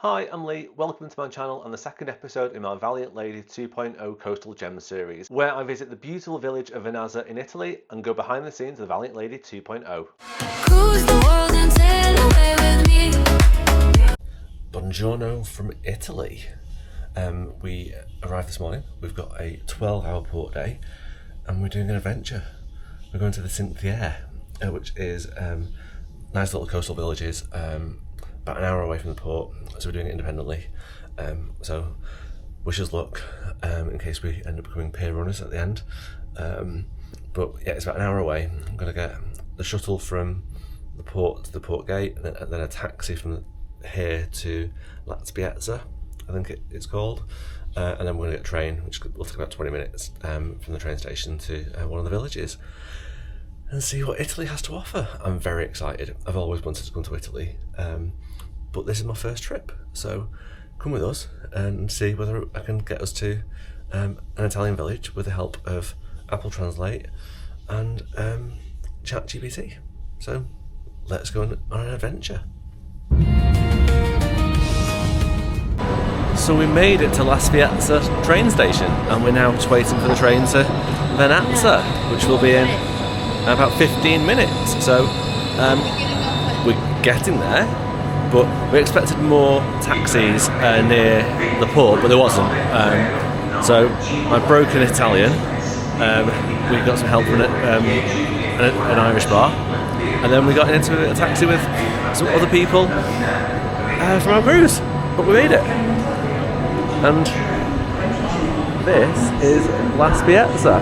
Hi, I'm Lee. Welcome to my channel and the second episode in my Valiant Lady 2.0 Coastal Gems series, where I visit the beautiful village of Vernazza in Italy and go behind the scenes of Valiant Lady 2.0. Cruise the world and sail away with me. Buongiorno from Italy. We arrived this morning. We've got a 12-hour port day and we're doing an adventure. We're going to the Cinque Terre, which is nice little coastal villages, about an hour away from the port, so we're doing it independently. So wish us luck in case we end up becoming pier runners at the end. But yeah, it's about an hour away. I'm going to get the shuttle from the port to the port gate, and then a taxi from here to La Spiezza, I think it's called. And then we're going to get a train, which will take about 20 minutes from the train station to one of the villages and see what Italy has to offer. I'm very excited. I've always wanted to come to Italy, but this is my first trip, so come with us and see whether I can get us to an Italian village with the help of Apple Translate and ChatGPT. So let's go on an adventure. So we made it to La Spiezza train station and we're now just waiting for the train to Vernazza, which will be in about 15 minutes. So we're getting there, but we expected more taxis near the port, but there wasn't. So my broken Italian, we got some help from an Irish bar, and then we got into a taxi with some other people from our cruise, but we made it. And this is La Spiezza.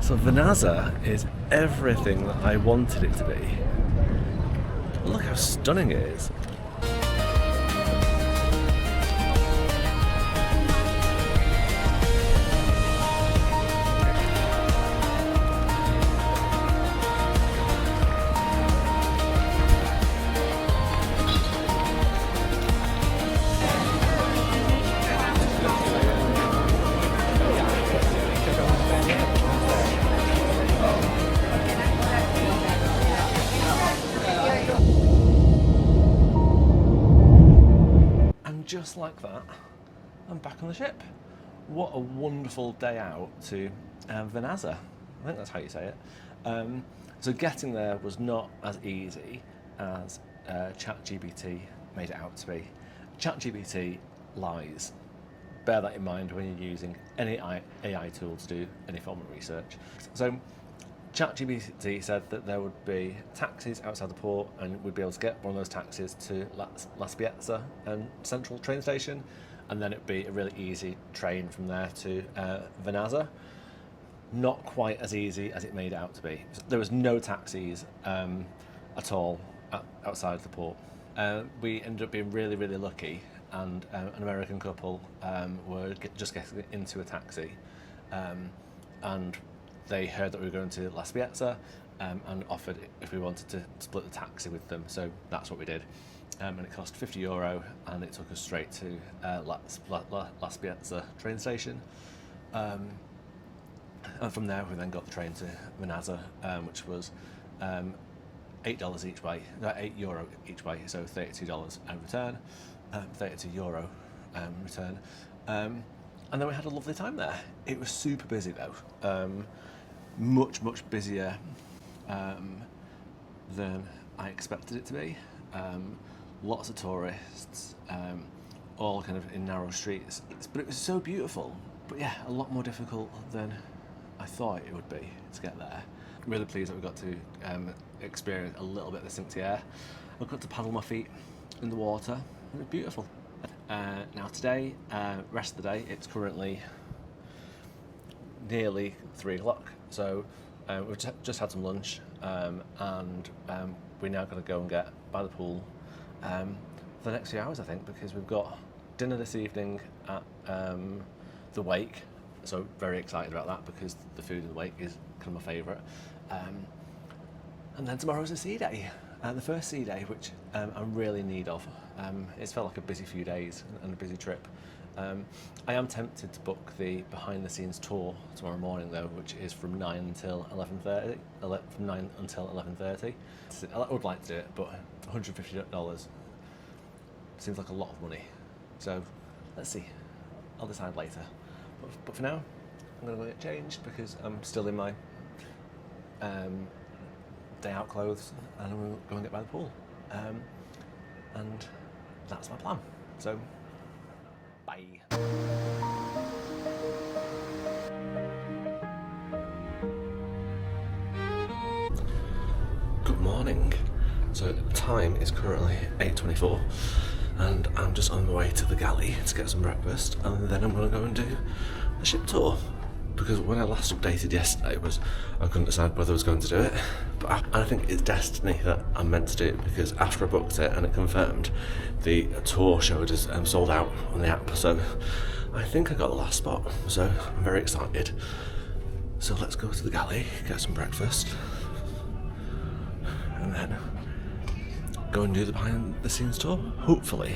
So Vernazza is everything that I wanted it to be. Look how stunning it is. Just like that, I'm back on the ship. What a wonderful day out to Vernazza. I think that's how you say it. So getting there was not as easy as ChatGPT made it out to be. ChatGPT lies. Bear that in mind when you're using any AI tool to do any form of research. So ChatGPT said that there would be taxis outside the port and we'd be able to get one of those taxis to La Spiezza and Central train station, and then it'd be a really easy train from there to Vernazza. Not quite as easy as it made it out to be. There was no taxis at all outside the port. We ended up being really, really lucky, and an American couple were just getting into a taxi, and they heard that we were going to La Spiezza and offered if we wanted to split the taxi with them, so that's what we did. And it cost €50 and it took us straight to La Spiezza train station. And from there we then got the train to Vernazza, which was €8 each way, €8 each way, so $32 return, €32 return. And then we had a lovely time there. It was super busy though. Much busier than I expected it to be. Lots of tourists, all kind of in narrow streets, but it was so beautiful. But yeah, a lot more difficult than I thought it would be to get there. I'm really pleased that we got to experience a little bit of the Cinque Terre. I got to paddle my feet in the water. It was beautiful. Now today, rest of the day, it's currently nearly 3 o'clock. So we've just had some lunch, and we're now going to go and get by the pool for the next few hours, I think, because we've got dinner this evening at the wake. So very excited about that because the food in the wake is kind of my favourite. And then tomorrow's a sea day, the first sea day, which I'm really in need of. It's felt like a busy few days and a busy trip. I am tempted to book the behind the scenes tour tomorrow morning though, which is from 9 until 11:30. From 9 until 11:30. I would like to do it, but $150 seems like a lot of money. So let's see. I'll decide later. But for now, I'm going to go get changed because I'm still in my day out clothes, and I'm going to go and get by the pool. And that's my plan. So, bye. Good morning. So the time is currently 8:24, and I'm just on my way to the galley to get some breakfast, and then I'm going to go and do a ship tour. Because when I last updated yesterday, I couldn't decide whether I was going to do it, but I think it's destiny that I'm meant to do it, because after I booked it and it confirmed, the tour showed as sold out on the app, so I think I got the last spot, so I'm very excited. So let's go to the galley, get some breakfast, and then go and do the behind the scenes tour. Hopefully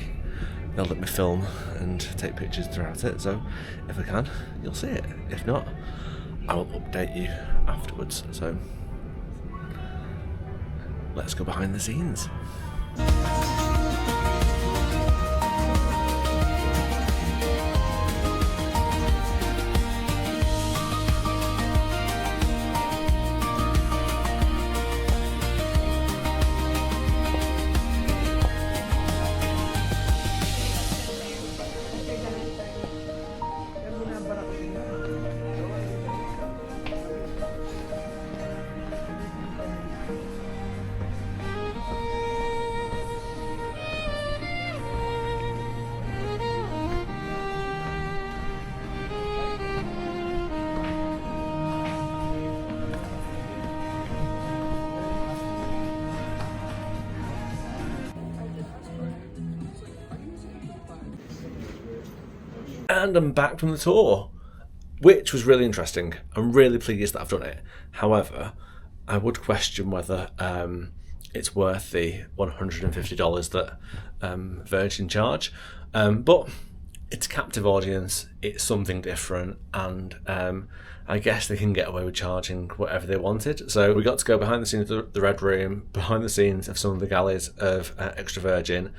they'll let me film and take pictures throughout it, so if I can, you'll see it. If not, I will update you afterwards. So let's go behind the scenes. And I'm back from the tour, which was really interesting. I'm really pleased that I've done it. However, I would question whether it's worth the $150 that Virgin charge. But it's a captive audience, it's something different, and I guess they can get away with charging whatever they wanted. So we got to go behind the scenes of the Red Room, behind the scenes of some of the galleys of Extra Virgin,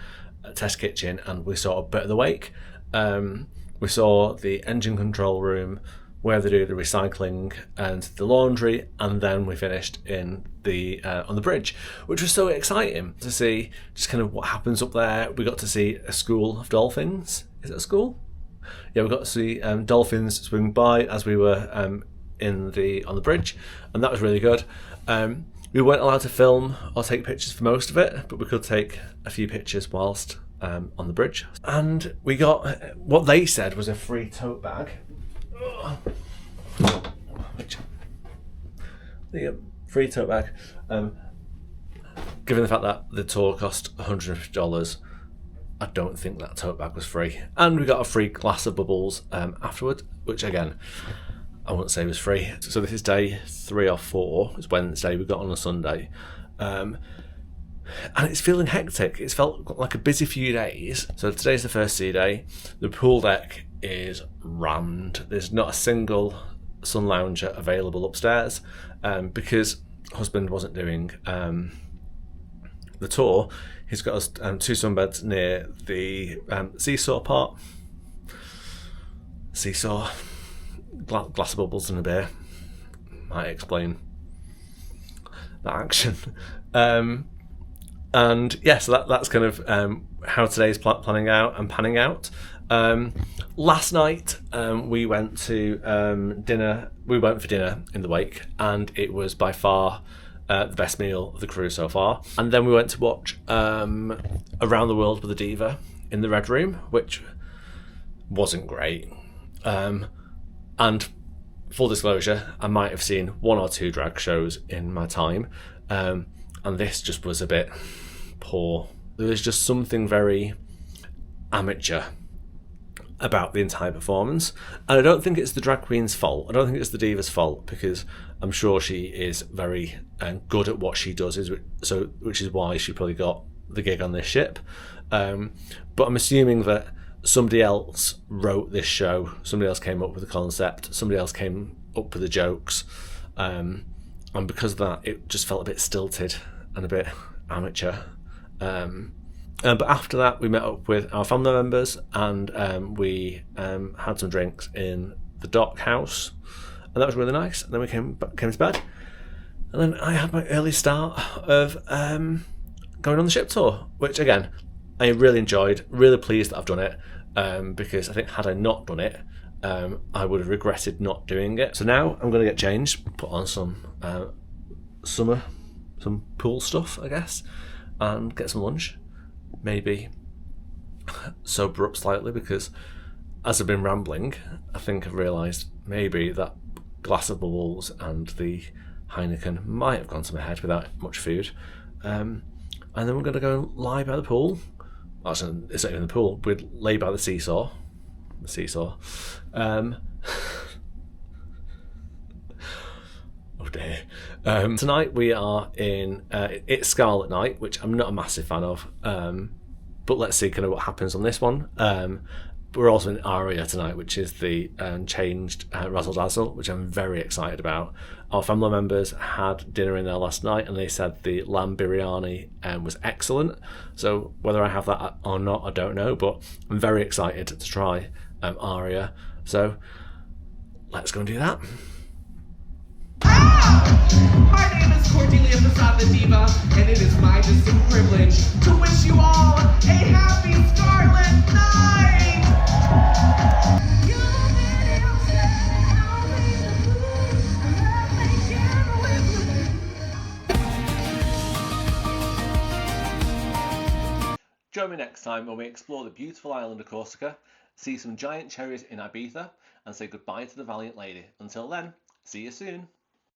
Test Kitchen, and we saw a bit of the wake. We saw the engine control room where they do the recycling and the laundry, and then we finished in the on the bridge, which was so exciting to see just kind of what happens up there. We got to see a school of dolphins. Is it a school? Yeah, we got to see dolphins swim by as we were on the bridge, and that was really good. We weren't allowed to film or take pictures for most of it, but we could take a few pictures whilst on the bridge. And we got what they said was a free tote bag. Free tote bag. Given the fact that the tour cost $150, I don't think that tote bag was free. And we got a free glass of bubbles afterward, which again, I wouldn't say was free. So this is day 3 or 4. It's Wednesday. We got on a Sunday. And it's feeling hectic. It's felt like a busy few days. So today's the first sea day. The pool deck is rammed. There's not a single sun lounger available upstairs because husband wasn't doing the tour. He's got us 2 sunbeds near the seesaw part. Seesaw, glass of bubbles and a beer. Might explain that action. And yeah, so that's kind of how today's panning out. Last night we went to dinner. We went for dinner in the wake, and it was by far the best meal of the cruise so far. And then we went to watch Around the World with the Diva in the Red Room, which wasn't great. And full disclosure, I might have seen 1 or 2 drag shows in my time, and this just was a bit poor. There was just something very amateur about the entire performance, and I don't think it's the drag queen's fault. I don't think it's the diva's fault, because I'm sure she is very good at what she does, which is why she probably got the gig on this ship. But I'm assuming that somebody else wrote this show, somebody else came up with the concept, somebody else came up with the jokes, and because of that, it just felt a bit stilted and a bit amateur. But after that, we met up with our family members, and we had some drinks in the dock house, and that was really nice. And then we came to bed, and then I had my early start of going on the ship tour, which again I really enjoyed. Really pleased that I've done it, because I think had I not done it, I would have regretted not doing it. So now I'm going to get changed, put on some pool stuff, I guess, and get some lunch. Maybe sober up slightly, because as I've been rambling, I think I've realised maybe that glass of bubbles and the Heineken might have gone to my head without much food. And then we're going to go and lie by the pool. Actually, it's not even the pool. We'd lay by the seesaw. Oh dear. Tonight we are in It's Scarlet Night, which I'm not a massive fan of, but let's see kind of what happens on this one. But we're also in Aria tonight, which is the changed Razzle Dazzle, which I'm very excited about. Our family members had dinner in there last night, and they said the lamb biryani was excellent. So whether I have that or not, I don't know, but I'm very excited to try Aria. So let's go and do that. My name is Cordelia Vernazza the Diva, and it is my distinct privilege to wish you all a happy Scarlet Night! Join me next time when we explore the beautiful island of Corsica, see some giant cherries in Ibiza, and say goodbye to the Valiant Lady. Until then, see you soon.